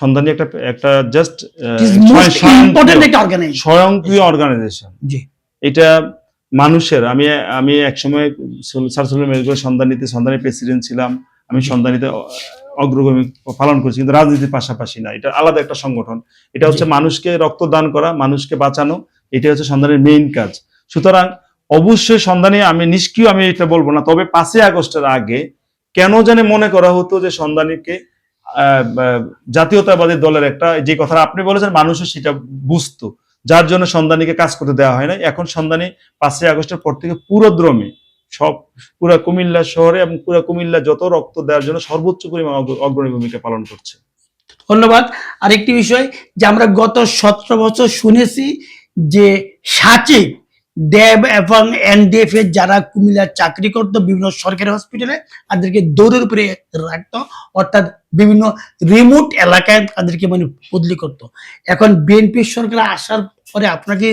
Speaker 2: সন্ধানী একটা একটা just
Speaker 1: It is most important একটা organization।
Speaker 2: স্বয়ংক্রিয় অর্গানাইজেশন।
Speaker 1: জি।
Speaker 2: এটা মানুষের, আমি একসময় সার্সুল মেডিকেল সন্ধানীর প্রেসিডেন্ট ছিলাম, আমি সন্ধানীতে অগ্রগামী পালন করছি, কিন্তু রাজনীতির পাশাপাশি না, এটা আলাদা একটা সংগঠন। এটা হচ্ছে মানুষকে রক্তদান করা, মানুষকে বাঁচানো, এটা হচ্ছে সন্ধানের মেইন কাজ। সুতরাং অবশ্যই সন্ধানী আমি নিষ্ক্রিয় আমি এটা বলবো না, তবে 5ই আগস্টের আগে কেন জানে মনে করা হতো যে সন্ধানীকে জাতীয়তাবাদী দলের একটা, যে কথাটা আপনি বলেছেন মানুষও সেটা বুঝতো, যার জন্য সন্ধানীকে কাজ করতে দেওয়া হয় না। এখন সন্ধানী 5ই আগস্টের পর থেকে পুরোদ্রমে পুরা কুমিল্লা শহরে এবং পুরা কুমিল্লা যত রক্ত দেওয়ার জন্য সর্বোচ্চ পরিমাণ অগ্রণী ভূমিকা পালন করছে।
Speaker 1: ধন্যবাদ। আরেকটি বিষয় যে আমরা গত 17 বছর শুনেছি যে সাচিব দেব এবং এনডিএফ এর যারা কুমিল্লার চাকরি করতো বিভিন্ন সরকারি হসপিটালে, তাদেরকে দৌড়ের উপরে রাখতো, অর্থাৎ বিভিন্ন রিমোট এলাকায় তাদেরকে মানে বদলি করতো। এখন বিএনপি সরকার আসার পরে আপনাকে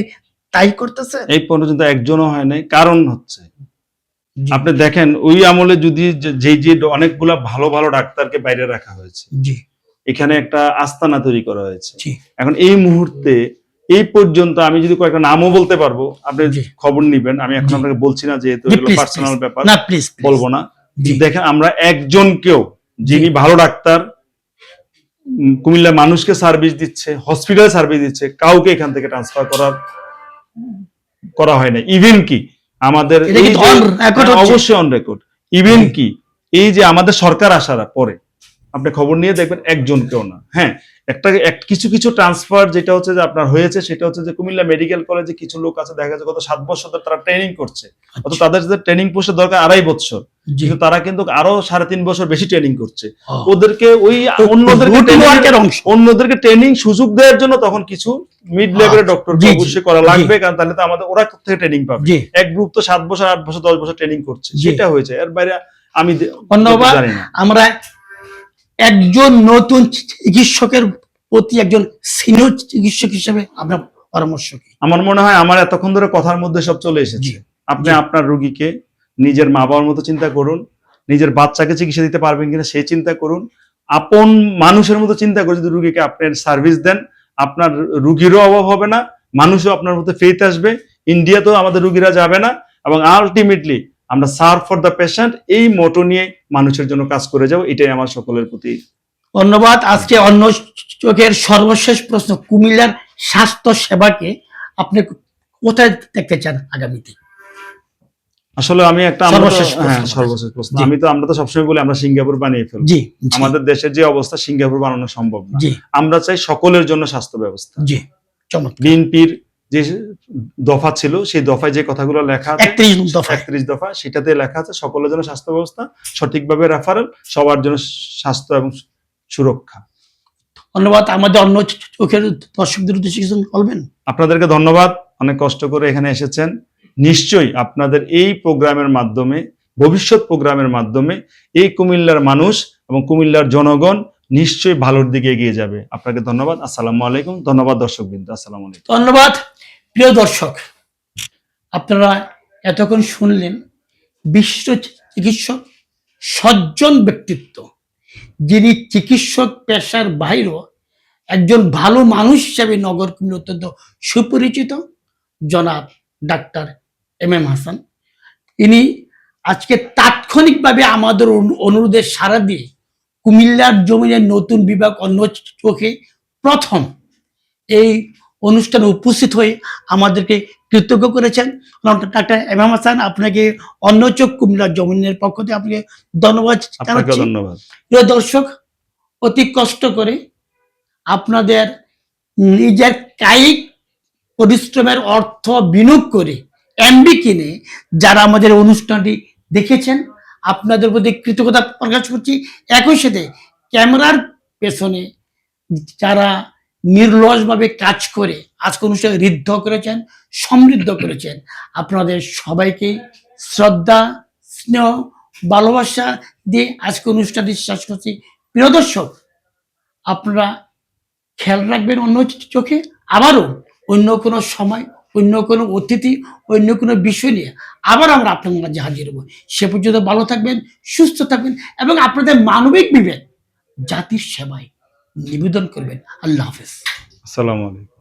Speaker 1: তাই করতেছে?
Speaker 2: এই পর্যন্ত একজনও হয় নাই। কারণ হচ্ছে আপনি দেখেন ওই আমলে যদি যে অনেকগুলা ভালো ভালো ডাক্তারকে বাইরে রাখা হয়েছে,
Speaker 1: জি,
Speaker 2: এখানে একটা আস্তানা তৈরি করা হয়েছে।
Speaker 1: জি।
Speaker 2: এখন এই মুহূর্তে এই পর্যন্ত আমি যদি কয়েকটা নামও বলতে পারবো, আপনি খবর নিবেন, আমি এখন আপনাকে বলছি না যেহেতু এগুলো পার্সোনাল ব্যাপার,
Speaker 1: না প্লিজ
Speaker 2: বলবো না। দেখেন আমরা একজনকেও, যিনি ভালো ডাক্তার কুমিল্লা মানুষকে সার্ভিস দিচ্ছে, হসপিটালে সার্ভিস দিচ্ছে, কাউকে এখান থেকে ট্রান্সফার করা হয় না। ইভেন কি আমাদের অবশ্যই অন রেকর্ড, ইভেন কি এই যে আমাদের সরকার আসার পরে আপনি খবর নিয়ে দেখবেন একজনকেও না। হ্যাঁ, কিছু কিছু ট্রান্সফার যেটা হচ্ছে যে আপনার হয়েছে, সেটা হচ্ছে যে কুমিল্লা মেডিকেল কলেজে কিছু লোক আছে, দেখা যাচ্ছে গত 7 বছর ধরে তারা ট্রেনিং করছে, অত তাদের যে ট্রেনিং পোস্টের দরকার 2.5 বছর, কিন্তু তারা কিন্তু আরো 3.5 বছর বেশি ট্রেনিং করছে। ওদেরকে ওই অন্যদেরকে ট্রেনিং সুযোগ দেওয়ার জন্য তখন কিছু মিড লেভেলের ডক্টর অবশ্যই করা লাগবে, কারণ তাহলে তো আমাদের ওরা থেকে ট্রেনিং পাবে। এক গ্রুপ তো 7 বছর 8 বছর 10 বছর ট্রেনিং করছে, সেটা হয়েছে। এর বাইরে আমি জানি না।
Speaker 1: আমরা একজন নতুন চিকিৎসকের প্রতি একজন সিনিয়র চিকিৎসক হিসেবে আপনার পরামর্শ কি?
Speaker 2: আমার মনে হয় আমার এতক্ষণ ধরে কথার মধ্যে সব চলে এসেছে। আপনি আপনার রোগীকে নিজের মা বাবার মতো চিন্তা করুন, নিজের বাচ্চাকে চিকিৎসা দিতে পারবেন কিনা সেই চিন্তা করুন, আপন মানুষের মতো চিন্তা করে যদি রোগীকে আপনি সার্ভিস দেন, আপনার রোগীরও অভাব হবে না, মানুষও আপনার মধ্যে ফেথ আসবে। ইন্ডিয়াতেও আমাদের রোগীরা যাবে না, এবং আলটিমেটলি আমরা সার্ভ ফর দ্য পেশেন্ট এই মোটো নিয়ে মানুষের জন্য কাজ করে যাবো। এটাই আমার সকলের প্রতি
Speaker 1: ধন্যবাদ। আজকে অন্য চোখের সর্বশেষ প্রশ্ন, কুমিল্লার স্বাস্থ্য সেবাকে আপনি কোথায় দেখতে চান আগামীতে?
Speaker 2: আসলে আমি একটা সর্বশেষ প্রশ্ন, আমরা তো সবসময় বলি আমরা সিঙ্গাপুর বানিয়ে ফেলব। আমাদের দেশের যে অবস্থা, সিঙ্গাপুর বানানো সম্ভব না। আমরা চাই সকলের জন্য স্বাস্থ্য ব্যবস্থা। বিএনপির যে দফা ছিল, সেই দফায় যে কথাগুলো লেখা আছে 31 দফা, সেটাতে লেখা আছে সকলের জন্য স্বাস্থ্য ব্যবস্থা, সঠিকভাবে রেফারেল, সবার জন্য স্বাস্থ্য এবং সুরক্ষা।
Speaker 1: ধন্যবাদ। আমাদের অন্য চোখের দর্শকদের উদ্দেশ্যে কিছু বলবেন?
Speaker 2: আপনাদেরকে ধন্যবাদ, অনেক কষ্ট করে এখানে এসেছেন। নিশ্চয়ই আপনাদের এই প্রোগ্রামের মাধ্যমে, ভবিষ্যৎ প্রোগ্রামের মাধ্যমে এই কুমিল্লার মানুষ এবং কুমিল্লার জনগণ নিশ্চয়ই ভালোর দিকে এগিয়ে যাবে। আপনাকে ধন্যবাদ। আসসালামু আলাইকুম। ধন্যবাদ দর্শকবৃন্দ। আসসালামু আলাইকুম।
Speaker 1: ধন্যবাদ প্রিয় দর্শক, আপনারা এতক্ষণ শুনলেন বিশিষ্ট চিকিৎসক, সজ্জন ব্যক্তিত্ব, যিনি চিকিৎসক পেশার বাইরেও একজন ভালো মানুষ হিসেবে নগর কুমিল্লা অত্যন্ত সুপরিচিত, জনাব ডাক্তার MM হাসান। ইনি আজকে তাৎক্ষণিকভাবে আমাদের অনুরোধে সাড়া দিয়ে কুমিল্লার জমিনের নতুন বিভাগ অন্য চোখে প্রথম এই অনুষ্ঠানে উপস্থিত হয়ে আমাদেরকে কৃতজ্ঞ করেছেন। ডাক্তার MM হাসান, আপনাকে অন্য চোখ কুমিল্লার জমিনের পক্ষ থেকে আপনাকে ধন্যবাদ জানাচ্ছি। প্রিয় দর্শক, অতি কষ্ট করে আপনাদের নিজের কায়িক পরিশ্রমের অর্থ বিনিয়োগ করে এমবি কিনে যারা আমাদের অনুষ্ঠানটি দেখেছেন, আপনাদের প্রতি কৃতজ্ঞতা প্রকাশ করছি। একই সাথে ক্যামেরার পেছনে যারা নির্লসভাবে কাজ করে আজকে অনুষ্ঠানে ঋদ্ধ করেছেন, সমৃদ্ধ করেছেন, আপনাদের সবাইকে শ্রদ্ধা, স্নেহ, ভালোবাসা দিয়ে আজকে অনুষ্ঠানটি শেষ করছি। প্রিয় দর্শক, আপনারা খেয়াল রাখবেন অন্য চোখে, আবারও অন্য কোনো সময়, অন্য কোনো অতিথি, অন্য কোনো বিষয় নিয়ে আবার আমরা আপনার মাঝে হাজির হব। সে পর্যন্ত ভালো থাকবেন, সুস্থ থাকবেন এবং আপনাদের মানবিক বিবেক জাতির সেবায় নিবেদন করবেন। আল্লাহ হাফেজ।
Speaker 2: আসসালামু আলাইকুম।